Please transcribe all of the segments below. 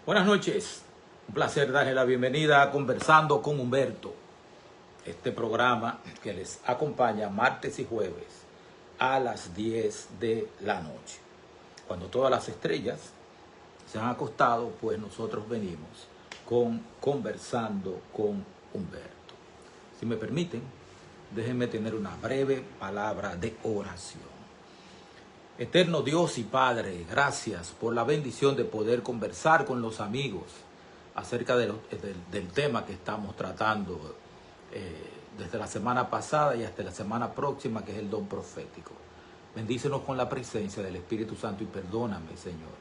Buenas noches, un placer darle la bienvenida a Conversando con Humberto, este programa que les acompaña martes y jueves a las 10 de la noche. Cuando todas las estrellas se han acostado, pues nosotros venimos con Conversando con Humberto. Si me permiten, déjenme tener una breve palabra de oración. Eterno Dios y Padre, gracias por la bendición de poder conversar con los amigos acerca del tema que estamos tratando desde la semana pasada y hasta la semana próxima, que es el don profético. Bendícenos con la presencia del Espíritu Santo y perdóname, Señor,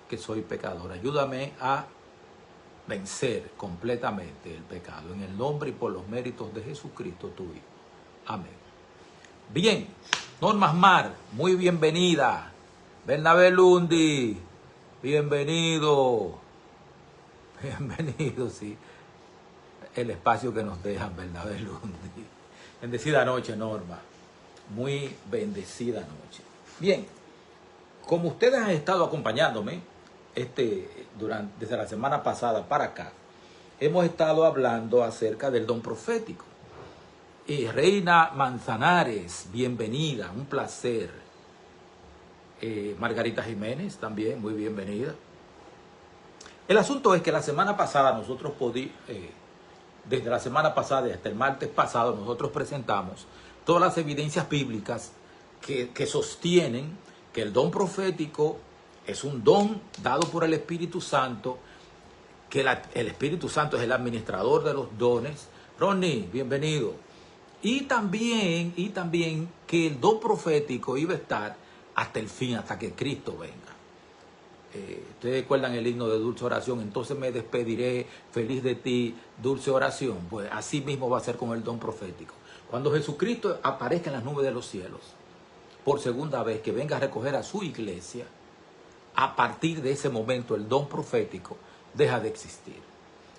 que soy pecador. Ayúdame a vencer completamente el pecado. En el nombre y por los méritos de Jesucristo, tu Hijo. Amén. Bien, Norma Mar, muy bienvenida. Bernabé Lundi, bienvenido. Bienvenido, sí. El espacio que nos dejan, Bernabé Lundi. Bendecida noche, Norma. Muy bendecida noche. Bien, como ustedes han estado acompañándome desde la semana pasada para acá, hemos estado hablando acerca del don profético. Y Reina Manzanares, bienvenida, un placer. Margarita Jiménez, también, muy bienvenida. El asunto es que la semana pasada nosotros desde la semana pasada y hasta el martes pasado, nosotros presentamos todas las evidencias bíblicas que sostienen que el don profético es un don dado por el Espíritu Santo, que el Espíritu Santo es el administrador de los dones. Ronnie, bienvenido. Y también que el don profético iba a estar hasta el fin, hasta que Cristo venga. Ustedes recuerdan el himno de dulce oración, entonces me despediré feliz de ti, dulce oración. Pues así mismo va a ser con el don profético. Cuando Jesucristo aparezca en las nubes de los cielos, por segunda vez, que venga a recoger a su iglesia, a partir de ese momento el don profético deja de existir.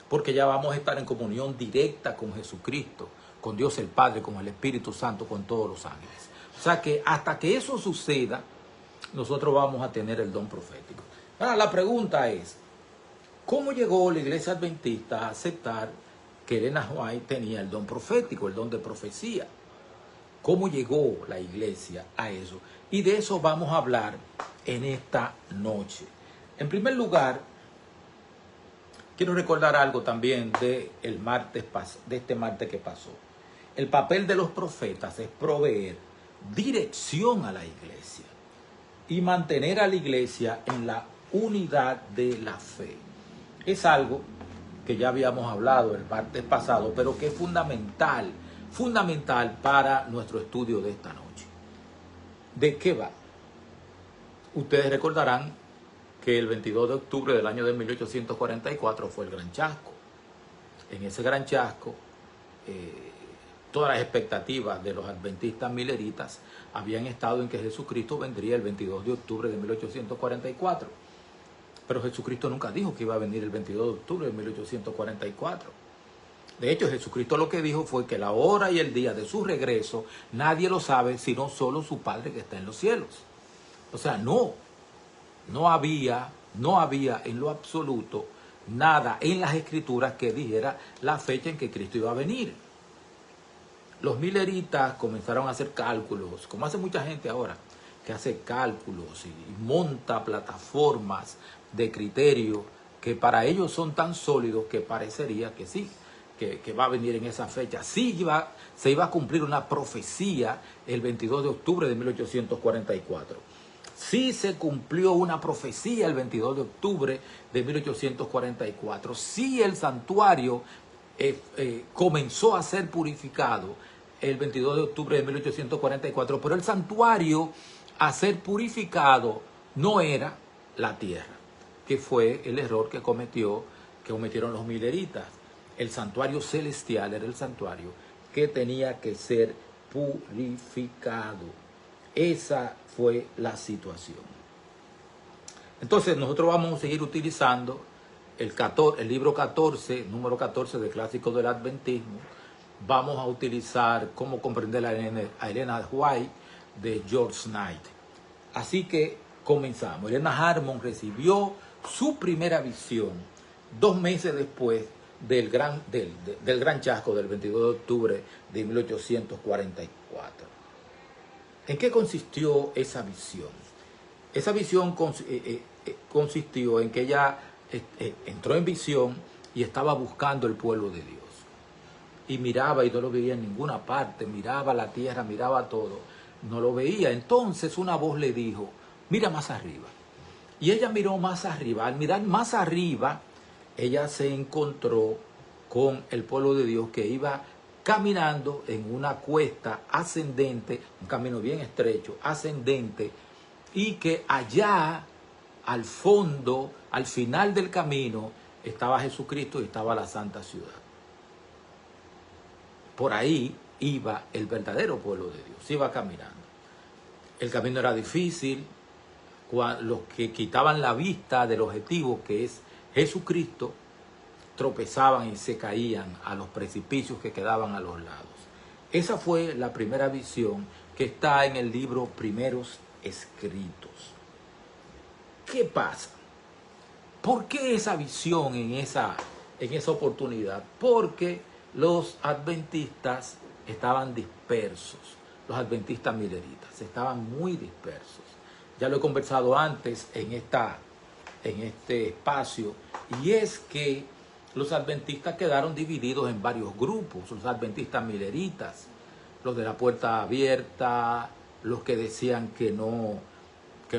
Porque ya vamos a estar en comunión directa con Jesucristo, con Dios el Padre, con el Espíritu Santo, con todos los ángeles. O sea que hasta que eso suceda, nosotros vamos a tener el don profético. Ahora la pregunta es, ¿cómo llegó la iglesia adventista a aceptar que Elena White tenía el don profético, el don de profecía? ¿Cómo llegó la iglesia a eso? Y de eso vamos a hablar en esta noche. En primer lugar, quiero recordar algo también de este martes que pasó. El papel de los profetas es proveer dirección a la iglesia y mantener a la iglesia en la unidad de la fe. Es algo que ya habíamos hablado el martes pasado, pero que es fundamental para nuestro estudio de esta noche. ¿De qué va? Ustedes recordarán que el 22 de octubre del año de 1844 fue el Gran Chasco. En ese Gran Chasco, todas las expectativas de los adventistas mileritas habían estado en que Jesucristo vendría el 22 de octubre de 1844. Pero Jesucristo nunca dijo que iba a venir el 22 de octubre de 1844. De hecho, Jesucristo lo que dijo fue que la hora y el día de su regreso nadie lo sabe sino solo su Padre que está en los cielos. O sea, no había en lo absoluto nada en las Escrituras que dijera la fecha en que Cristo iba a venir. Los mileritas comenzaron a hacer cálculos, como hace mucha gente ahora, que hace cálculos y monta plataformas de criterio que para ellos son tan sólidos que parecería que sí, que va a venir en esa fecha. Sí se iba a cumplir una profecía el 22 de octubre de 1844. Sí se cumplió una profecía el 22 de octubre de 1844. Sí el santuario comenzó a ser purificado el 22 de octubre de 1844, pero el santuario a ser purificado no era la tierra, que fue el error que cometieron los mileritas. El santuario celestial era el santuario que tenía que ser purificado. Esa fue la situación. Entonces nosotros vamos a seguir utilizando el libro 14, número 14 del Clásico del Adventismo. Vamos a utilizar Cómo comprender a Elena White de George Knight. Así que comenzamos. Elena Harmon recibió su primera visión 2 meses después del gran chasco del 22 de octubre de 1844. ¿En qué consistió esa visión? Esa visión consistió en que ella entró en visión y estaba buscando el pueblo de Dios. Y miraba y no lo veía en ninguna parte, miraba la tierra, miraba todo, no lo veía. Entonces una voz le dijo, mira más arriba. Y ella miró más arriba. Al mirar más arriba, ella se encontró con el pueblo de Dios que iba caminando en una cuesta ascendente, un camino bien estrecho, ascendente, y que allá, al fondo, al final del camino, estaba Jesucristo y estaba la Santa Ciudad. Por ahí iba el verdadero pueblo de Dios, iba caminando. El camino era difícil, los que quitaban la vista del objetivo que es Jesucristo, tropezaban y se caían a los precipicios que quedaban a los lados. Esa fue la primera visión que está en el libro Primeros Escritos. ¿Qué pasa? ¿Por qué esa visión en esa oportunidad? Porque los adventistas estaban dispersos, los adventistas mileritas estaban muy dispersos. Ya lo he conversado antes en este espacio, y es que los adventistas quedaron divididos en varios grupos. Los adventistas mileritas, los de la puerta abierta, los que decían que no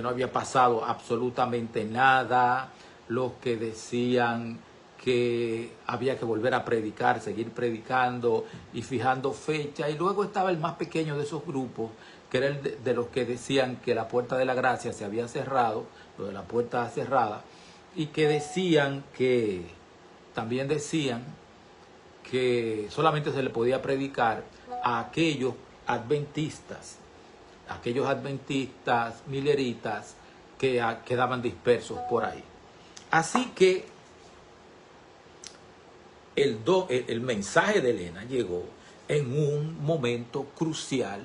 había pasado absolutamente nada, los que decían que había que volver a predicar, seguir predicando y fijando fecha. Y luego estaba el más pequeño de esos grupos, que era el de los que decían que la puerta de la gracia se había cerrado, lo de la puerta cerrada, y que también decían que solamente se le podía predicar a aquellos adventistas mileritas que quedaban dispersos por ahí. Así que el mensaje de Elena llegó en un momento crucial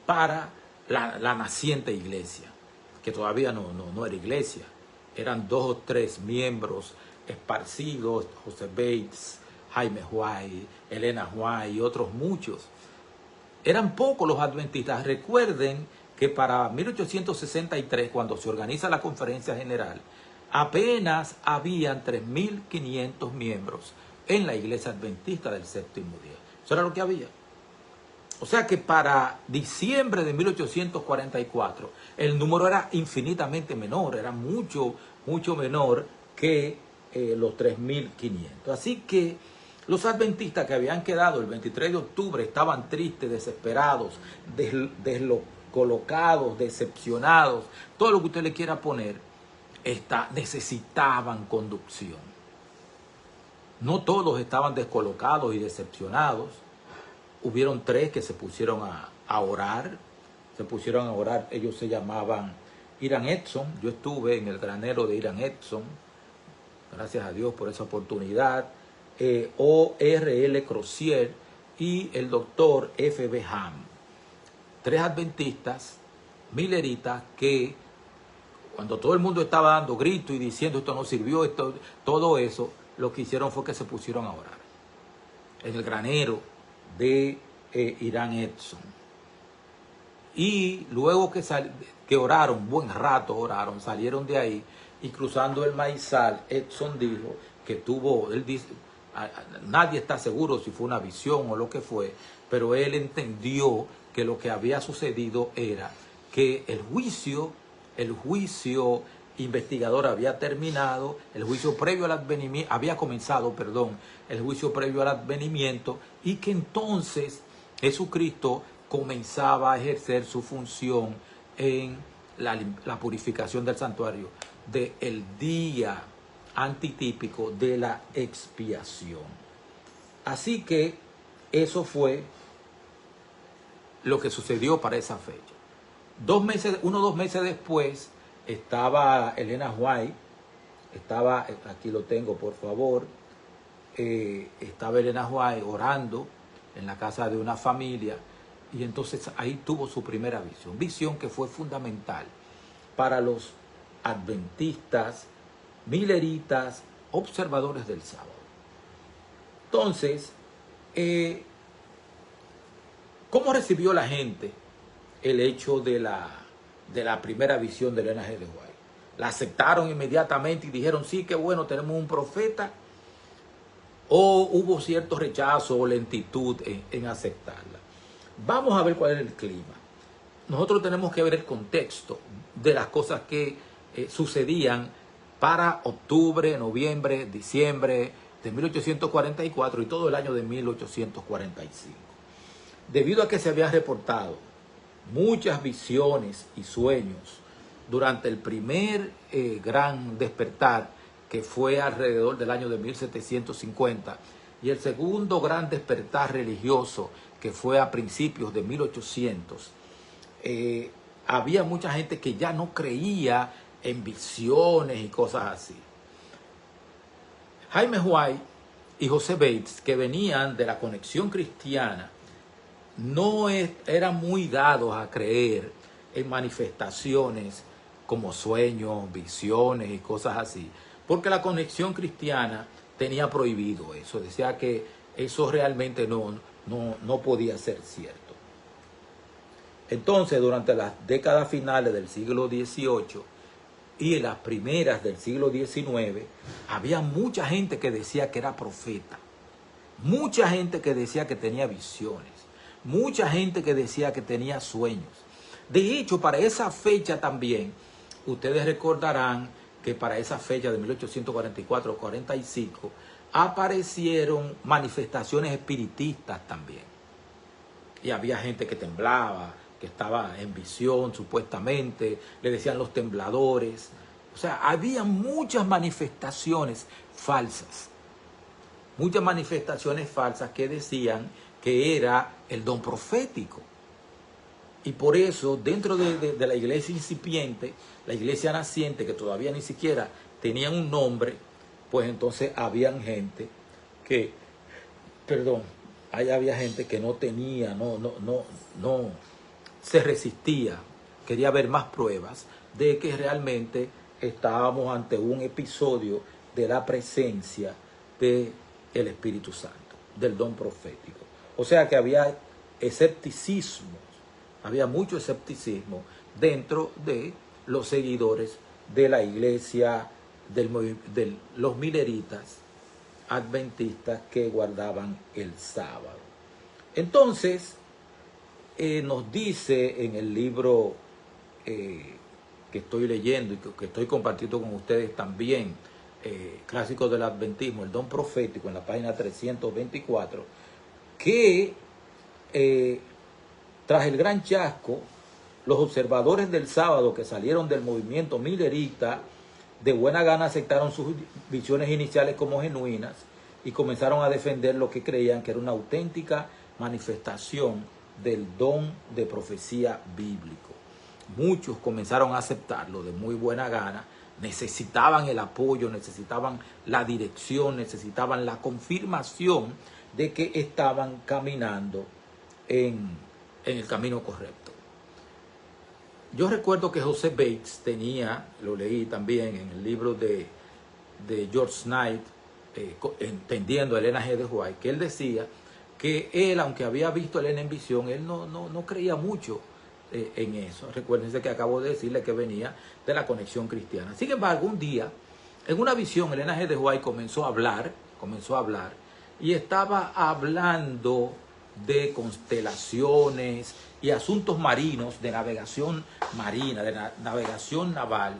para la naciente iglesia, que todavía no era iglesia. Eran 2 o 3 miembros esparcidos, José Bates, Jaime White, Elena White y otros muchos. Eran pocos los adventistas. Recuerden que para 1863, cuando se organiza la conferencia general, apenas habían 3.500 miembros en la iglesia adventista del séptimo día. Eso era lo que había. O sea que para diciembre de 1844 el número era infinitamente menor, era mucho menor que los 3.500. Así que los adventistas que habían quedado el 23 de octubre estaban tristes, desesperados, descolocados, decepcionados, todo lo que usted le quiera poner, necesitaban conducción. No todos estaban descolocados y decepcionados. Hubieron 3 que se pusieron a orar. Ellos se llamaban Irán Edson. Yo estuve en el granero de Irán Edson. Gracias a Dios por esa oportunidad. O.R.L. Crozier y el doctor F.B. Ham. 3 adventistas mileritas que, cuando todo el mundo estaba dando gritos y diciendo esto no sirvió, todo eso, lo que hicieron fue que se pusieron a orar en el granero de Irán Edson. Y luego que oraron, buen rato oraron, salieron de ahí y cruzando el maizal, Edson dijo que él dice, nadie está seguro si fue una visión o lo que fue, pero él entendió que lo que había sucedido era que el juicio investigador había terminado, el juicio previo al advenimiento, había comenzado, el juicio previo al advenimiento, y que entonces Jesucristo comenzaba a ejercer su función en la purificación del santuario, del día antitípico de la expiación. Así que eso fue lo que sucedió para esa fecha. 2 meses después, estaba Elena White, aquí lo tengo por favor, estaba Elena White orando en la casa de una familia, y entonces ahí tuvo su primera visión que fue fundamental para los adventistas mileritas, observadores del sábado. Entonces, ¿cómo recibió la gente el hecho de la primera visión de Elena G. de White? ¿La aceptaron inmediatamente y dijeron, sí, qué bueno, tenemos un profeta? ¿O hubo cierto rechazo o lentitud en aceptarla? Vamos a ver cuál es el clima. Nosotros tenemos que ver el contexto de las cosas que sucedían para octubre, noviembre, diciembre de 1844 y todo el año de 1845. Debido a que se habían reportado muchas visiones y sueños durante el primer gran despertar, que fue alrededor del año de 1750, y el segundo gran despertar religioso, que fue a principios de 1800, había mucha gente que ya no creía en visiones y cosas así. Jaime White y José Bates, que venían de la conexión cristiana, no eran muy dados a creer en manifestaciones como sueños, visiones y cosas así, porque la conexión cristiana tenía prohibido eso, decía que eso realmente no podía ser cierto. Entonces, durante las décadas finales del siglo XVIII y en las primeras del siglo XIX, había mucha gente que decía que era profeta, mucha gente que decía que tenía visiones, mucha gente que decía que tenía sueños. De hecho, para esa fecha también, ustedes recordarán que para esa fecha de 1844-45 aparecieron manifestaciones espiritistas también. Y había gente que temblaba, que estaba en visión supuestamente, le decían los tembladores. O sea, había muchas manifestaciones falsas. Muchas manifestaciones falsas que decían que era el don profético. Y por eso, dentro de la iglesia incipiente, la iglesia naciente, que todavía ni siquiera tenían un nombre, pues entonces habían gente que, ahí había gente que no tenía, no se resistía, quería ver más pruebas de que realmente estábamos ante un episodio de la presencia del Espíritu Santo, del don profético. O sea que había escepticismo, había mucho escepticismo dentro de los seguidores de la iglesia de los mileritas adventistas que guardaban el sábado. Entonces, nos dice en el libro que estoy leyendo y que estoy compartiendo con ustedes también, Clásicos del Adventismo, el don profético, en la página 324, que tras el gran chasco, los observadores del sábado que salieron del movimiento milerita de buena gana aceptaron sus visiones iniciales como genuinas y comenzaron a defender lo que creían que era una auténtica manifestación del don de profecía bíblico. Muchos comenzaron a aceptarlo de muy buena gana, necesitaban el apoyo, necesitaban la dirección, necesitaban la confirmación de que estaban caminando en el camino correcto. Yo recuerdo que José Bates tenía, lo leí también en el libro de George Knight, Entendiendo a Elena G. de White, que él decía que él, aunque había visto a Elena en visión, él no creía mucho en eso. Recuérdense que acabo de decirle que venía de la conexión cristiana. Sin embargo, un día, en una visión, Elena G. de White comenzó a hablar, y estaba hablando de constelaciones y asuntos marinos, de navegación marina, de navegación naval,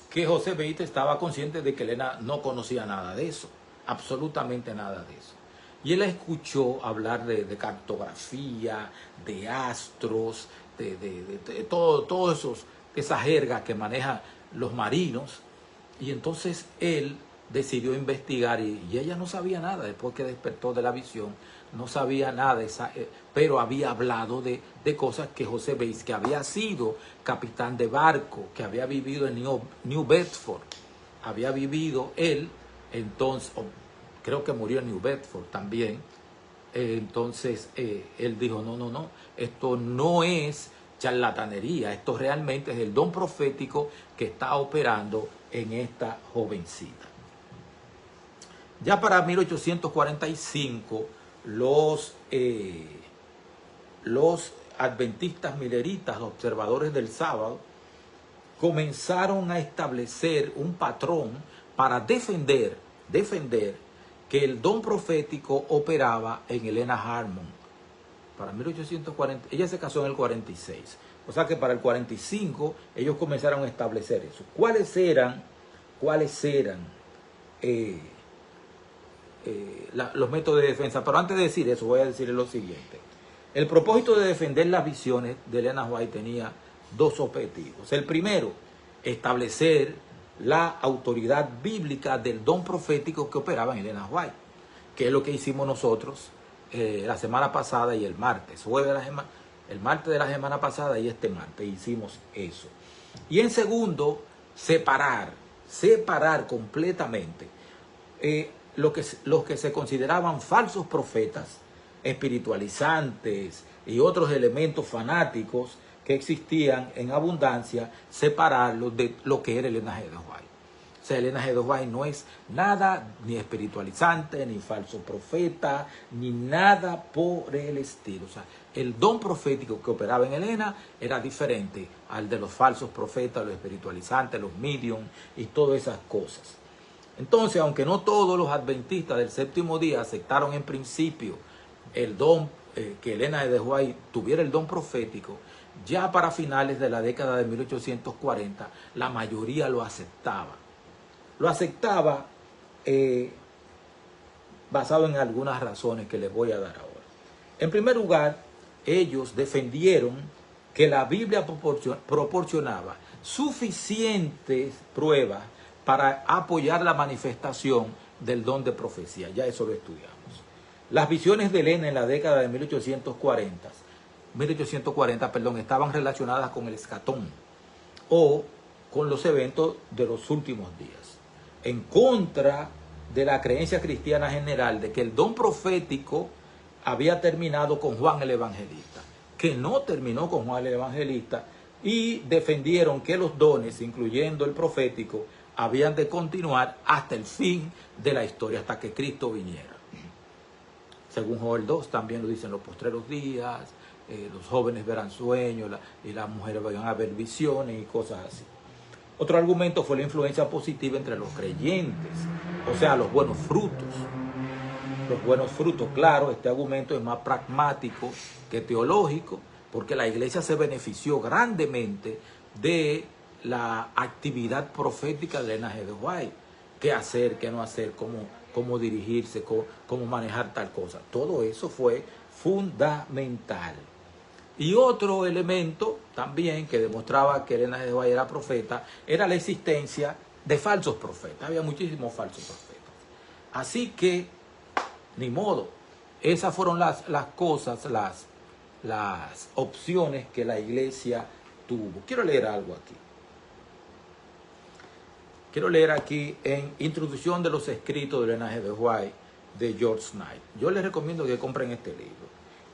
que José Bates estaba consciente de que Elena no conocía nada de eso, absolutamente nada de eso. Y él escuchó hablar de cartografía, de astros, de todo esa jerga que manejan los marinos. Y entonces él decidió investigar y ella no sabía nada, después que despertó de la visión, no sabía nada, pero había hablado de cosas que José Bates, que había sido capitán de barco, que había vivido en New Bedford, había vivido él, entonces, creo que murió en New Bedford también, entonces él dijo, no, esto no es charlatanería. Esto realmente es el don profético que está operando en esta jovencita. Ya para 1845, los adventistas mileritas, observadores del sábado, comenzaron a establecer un patrón para defender que el don profético operaba en Helena Harmon. Para 1840, ella se casó en el 46. O sea que para el 45 ellos comenzaron a establecer eso. ¿Cuáles eran los métodos de defensa? Pero antes de decir eso, voy a decirles lo siguiente. El propósito de defender las visiones de Elena White tenía dos objetivos. El primero, establecer la autoridad bíblica del don profético que operaba en Elena White, que es lo que hicimos nosotros la semana pasada y el martes. El martes de la semana pasada y este martes hicimos eso. Y en segundo, separar completamente los que se consideraban falsos profetas, espiritualizantes y otros elementos fanáticos que existían en abundancia, separarlos de lo que era Elena G. de White. O sea, Elena G. de White no es nada ni espiritualizante, ni falso profeta, ni nada por el estilo. O sea, el don profético que operaba en Elena era diferente al de los falsos profetas, los espiritualizantes, los medium y todas esas cosas. Entonces, aunque no todos los adventistas del séptimo día aceptaron en principio el don, que Elena de White tuviera el don profético, ya para finales de la década de 1840, la mayoría lo aceptaba. Lo aceptaba basado en algunas razones que les voy a dar ahora. En primer lugar, ellos defendieron que la Biblia proporcionaba suficientes pruebas para apoyar la manifestación del don de profecía. Ya eso lo estudiamos. Las visiones de Elena en la década de 1840, estaban relacionadas con el escatón o con los eventos de los últimos días, en contra de la creencia cristiana general de que el don profético había terminado con Juan el Evangelista, que no terminó con Juan el Evangelista, y defendieron que los dones, incluyendo el profético, habían de continuar hasta el fin de la historia, hasta que Cristo viniera. Según Joel 2, también lo dicen los postreros días, los jóvenes verán sueños y las mujeres van a ver visiones y cosas así. Otro argumento fue la influencia positiva entre los creyentes, o sea, los buenos frutos. Los buenos frutos, claro, este argumento es más pragmático que teológico, porque la iglesia se benefició grandemente de la actividad profética de Elena G. de White. ¿Qué hacer, qué no hacer, cómo dirigirse, cómo manejar tal cosa? Todo eso fue fundamental. Y otro elemento también que demostraba que Elena G. de White era profeta era la existencia de falsos profetas. Había muchísimos falsos profetas. Así que, ni modo, esas fueron las cosas, las opciones que la iglesia tuvo. Quiero leer algo aquí. Quiero leer aquí en Introducción de los Escritos de Elena G. de White de George Knight. Yo les recomiendo que compren este libro.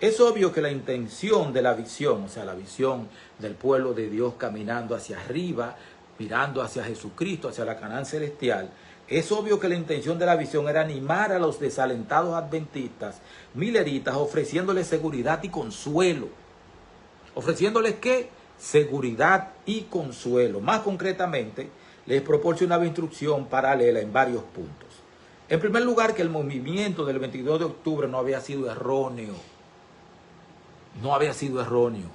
Es obvio que la intención de la visión, o sea, la visión del pueblo de Dios caminando hacia arriba, mirando hacia Jesucristo, hacia la Canaán celestial, es obvio que la intención de la visión era animar a los desalentados adventistas, mileritas, ofreciéndoles seguridad y consuelo. ¿Ofreciéndoles qué? Seguridad y consuelo. Más concretamente, les proporcionaba instrucción paralela en varios puntos. En primer lugar, que el movimiento del 22 de octubre no había sido erróneo. No había sido erróneo.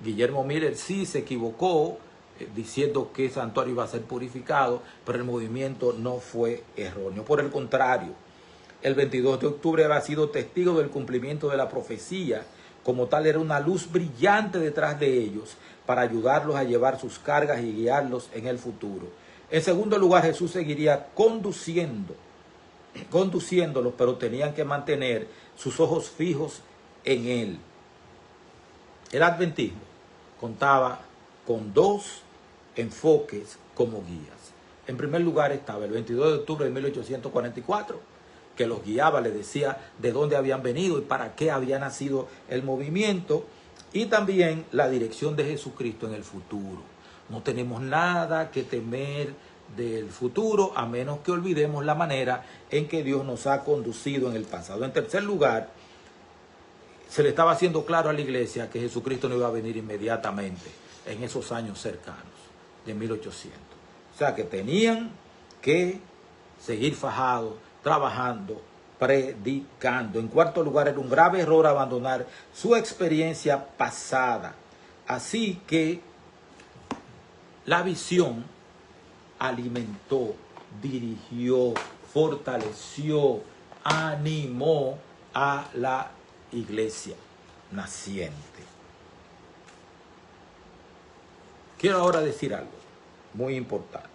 Guillermo Miller sí se equivocó diciendo que el santuario iba a ser purificado, pero el movimiento no fue erróneo. Por el contrario, el 22 de octubre había sido testigo del cumplimiento de la profecía. Como tal, era una luz brillante detrás de ellos para ayudarlos a llevar sus cargas y guiarlos en el futuro. En segundo lugar, Jesús seguiría conduciéndolos, pero tenían que mantener sus ojos fijos en Él. El adventismo contaba con dos enfoques como guías. En primer lugar estaba el 22 de octubre de 1844, que los guiaba, les decía de dónde habían venido y para qué había nacido el movimiento, y también la dirección de Jesucristo en el futuro. No tenemos nada que temer del futuro, a menos que olvidemos la manera en que Dios nos ha conducido en el pasado. En tercer lugar, se le estaba haciendo claro a la iglesia que Jesucristo no iba a venir inmediatamente en esos años cercanos de 1800. O sea que tenían que seguir fajados, trabajando, predicando. En cuarto lugar, era un grave error abandonar su experiencia pasada. Así que la visión alimentó, dirigió, fortaleció, animó a la iglesia naciente. Quiero ahora decir algo muy importante.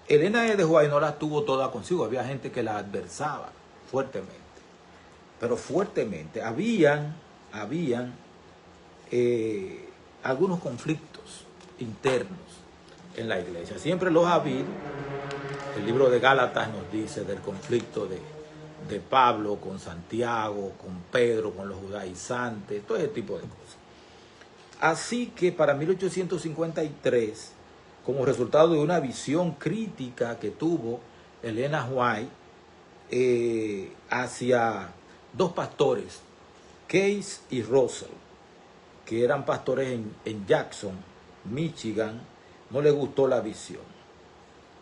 Elena de White no la tuvo toda consigo, había gente que la adversaba fuertemente, pero fuertemente. Habían algunos conflictos internos en la iglesia. Siempre los ha habido. El libro de Gálatas nos dice del conflicto de Pablo con Santiago, con Pedro, con los judaizantes, todo ese tipo de cosas. Así que para 1853, como resultado de una visión crítica que tuvo Elena White hacia dos pastores, Case y Russell, que eran pastores en Jackson, Michigan, no les gustó la visión.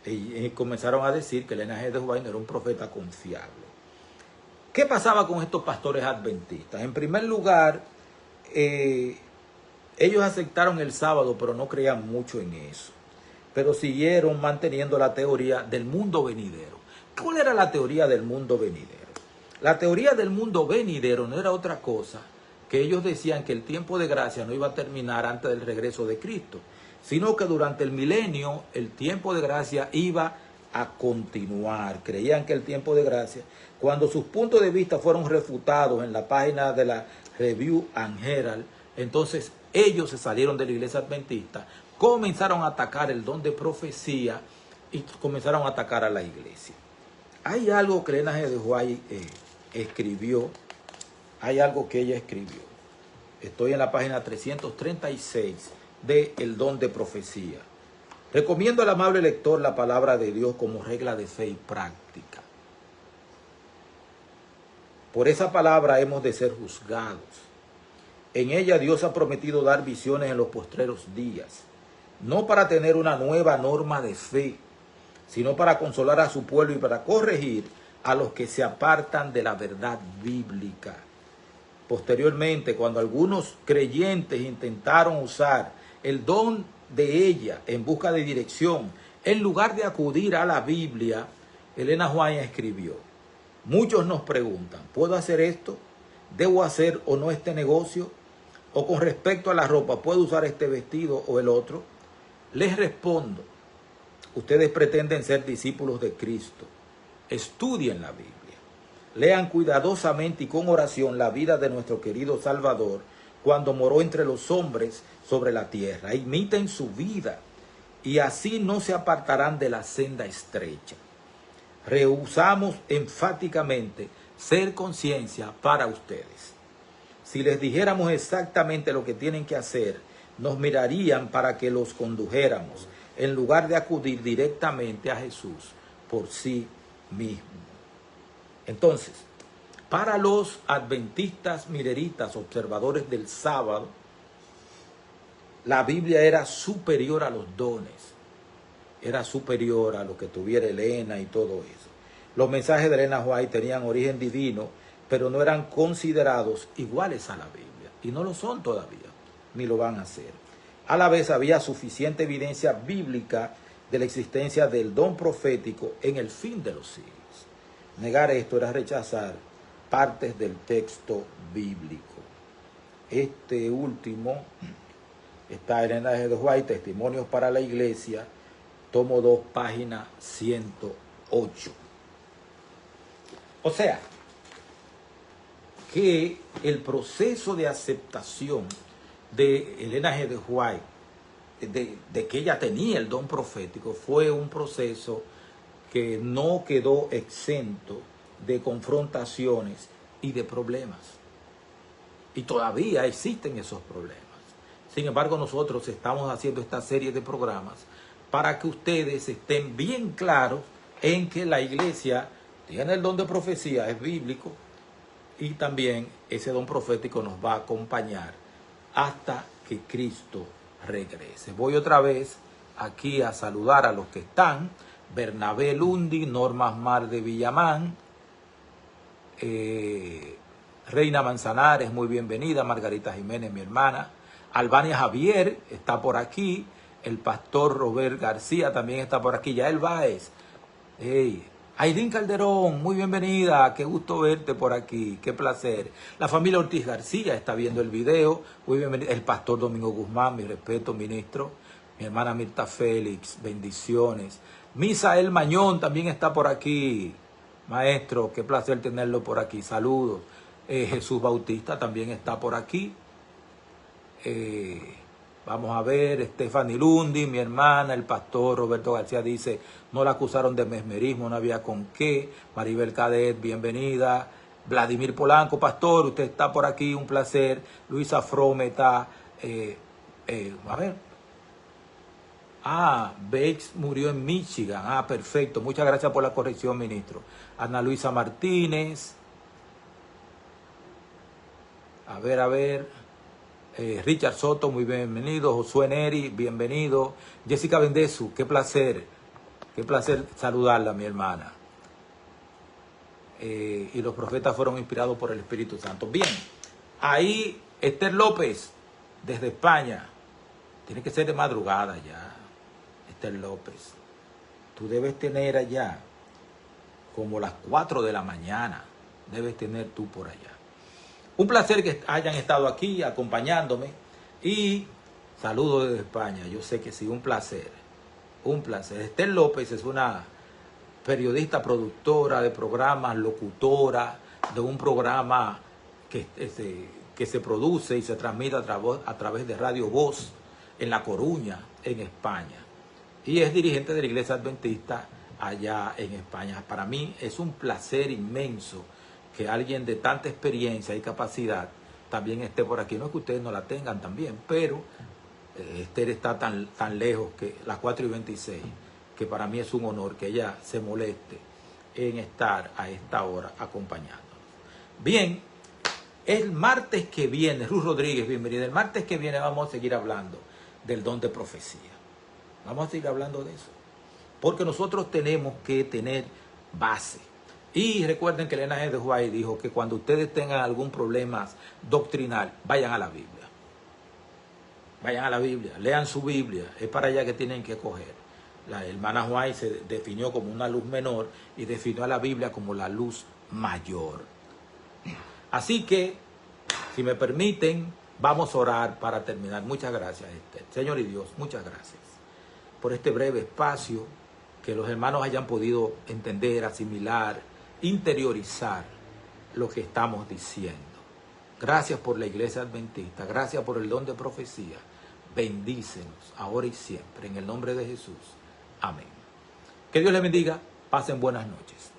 Y comenzaron a decir que Elena G. White no era un profeta confiable. ¿Qué pasaba con estos pastores adventistas? En primer lugar, ellos aceptaron el sábado, pero no creían mucho en eso. Pero siguieron manteniendo la teoría del mundo venidero. ¿Cuál era la teoría del mundo venidero? La teoría del mundo venidero no era otra cosa que ellos decían que el tiempo de gracia no iba a terminar antes del regreso de Cristo, sino que durante el milenio el tiempo de gracia iba a continuar. Creían que el tiempo de gracia, cuando sus puntos de vista fueron refutados en la página de la Review and Herald, entonces ellos se salieron de la iglesia adventista, comenzaron a atacar el don de profecía y comenzaron a atacar a la iglesia. Hay algo que Elena G. de White escribió, hay algo que ella escribió. Estoy en la página 336 de El don de profecía. Recomiendo al amable lector la palabra de Dios como regla de fe y práctica. Por esa palabra hemos de ser juzgados. En ella Dios ha prometido dar visiones en los postreros días, no para tener una nueva norma de fe, sino para consolar a su pueblo y para corregir a los que se apartan de la verdad bíblica. Posteriormente, cuando algunos creyentes intentaron usar el don de ella en busca de dirección, en lugar de acudir a la Biblia, Elena White escribió: muchos nos preguntan, ¿puedo hacer esto? ¿Debo hacer o no este negocio? O con respecto a la ropa, ¿puedo usar este vestido o el otro? Les respondo, ustedes pretenden ser discípulos de Cristo. Estudien la Biblia. Lean cuidadosamente y con oración la vida de nuestro querido Salvador cuando moró entre los hombres sobre la tierra. Imiten su vida y así no se apartarán de la senda estrecha. Rehusamos enfáticamente ser conciencia para ustedes. Si les dijéramos exactamente lo que tienen que hacer, nos mirarían para que los condujéramos, en lugar de acudir directamente a Jesús por sí mismo. Entonces, para los adventistas mileritas, observadores del sábado, la Biblia era superior a los dones, era superior a lo que tuviera Elena y todo eso. Los mensajes de Elena White tenían origen divino, pero no eran considerados iguales a la Biblia, y no lo son todavía, ni lo van a ser. A la vez había suficiente evidencia bíblica de la existencia del don profético en el fin de los siglos. Negar esto era rechazar partes del texto bíblico. Este último está en Elena G. de White, Testimonios para la Iglesia, tomo 2, página 108. O sea, que el proceso de aceptación de Elena G. de White, de que ella tenía el don profético, fue un proceso que no quedó exento de confrontaciones y de problemas. Y todavía existen esos problemas. Sin embargo, nosotros estamos haciendo esta serie de programas para que ustedes estén bien claros en que la iglesia tiene el don de profecía, es bíblico, y también ese don profético nos va a acompañar hasta que Cristo regrese. Voy otra vez aquí a saludar a los que están. Bernabé Lundi, Norma Mar de Villamán, Reina Manzanares, muy bienvenida. Margarita Jiménez, mi hermana. Albania Javier está por aquí. El pastor Robert García también está por aquí. Yael Báez. Hey. Aidín Calderón, muy bienvenida. Qué gusto verte por aquí. Qué placer. La familia Ortiz García está viendo el video. Muy bienvenida. El pastor Domingo Guzmán, mi respeto, ministro. Mi hermana Mirta Félix, bendiciones. Misael Mañón también está por aquí. Maestro, qué placer tenerlo por aquí. Saludos. Jesús Bautista también está por aquí. Vamos a ver, Stephanie Lundi, mi hermana, el pastor Roberto García dice, no la acusaron de mesmerismo, no había con qué. Maribel Cadet, bienvenida. Vladimir Polanco, pastor, usted está por aquí, un placer. Luisa Frome está, a ver. Bates murió en Michigan. Perfecto, muchas gracias por la corrección, ministro. Ana Luisa Martínez. A ver. Richard Soto, muy bienvenido. Josué Neri, bienvenido. Jessica Bendezu, qué placer saludarla, mi hermana. Y los profetas fueron inspirados por el Espíritu Santo. Bien, ahí Esther López, desde España. Tiene que ser de madrugada ya, Esther López. Tú debes tener allá como las 4 de la mañana. Debes tener tú por allá. Un placer que hayan estado aquí acompañándome y saludos desde España. Yo sé que sí, un placer. Esther López es una periodista, productora de programas, locutora de un programa que se produce y se transmite a través de Radio Voz en La Coruña, en España. Y es dirigente de la Iglesia Adventista allá en España. Para mí es un placer inmenso que alguien de tanta experiencia y capacidad también esté por aquí. No es que ustedes no la tengan también, pero Esther está tan lejos, que las 4:26, que para mí es un honor que ella se moleste en estar a esta hora acompañándonos. Bien, el martes que viene, Ruth Rodríguez, bienvenida. El martes que viene vamos a seguir hablando del don de profecía. Vamos a seguir hablando de eso, porque nosotros tenemos que tener base. Y recuerden que Elena G. de White dijo que cuando ustedes tengan algún problema doctrinal, vayan a la Biblia. Vayan a la Biblia, lean su Biblia, es para allá que tienen que coger. La hermana White se definió como una luz menor y definió a la Biblia como la luz mayor. Así que, si me permiten, vamos a orar para terminar. Muchas gracias, Esther. Señor y Dios, muchas gracias por este breve espacio, que los hermanos hayan podido entender, asimilar, interiorizar lo que estamos diciendo. Gracias por la Iglesia Adventista, gracias por el don de profecía. Bendícenos ahora y siempre, en el nombre de Jesús. Amén. Que Dios les bendiga, pasen buenas noches.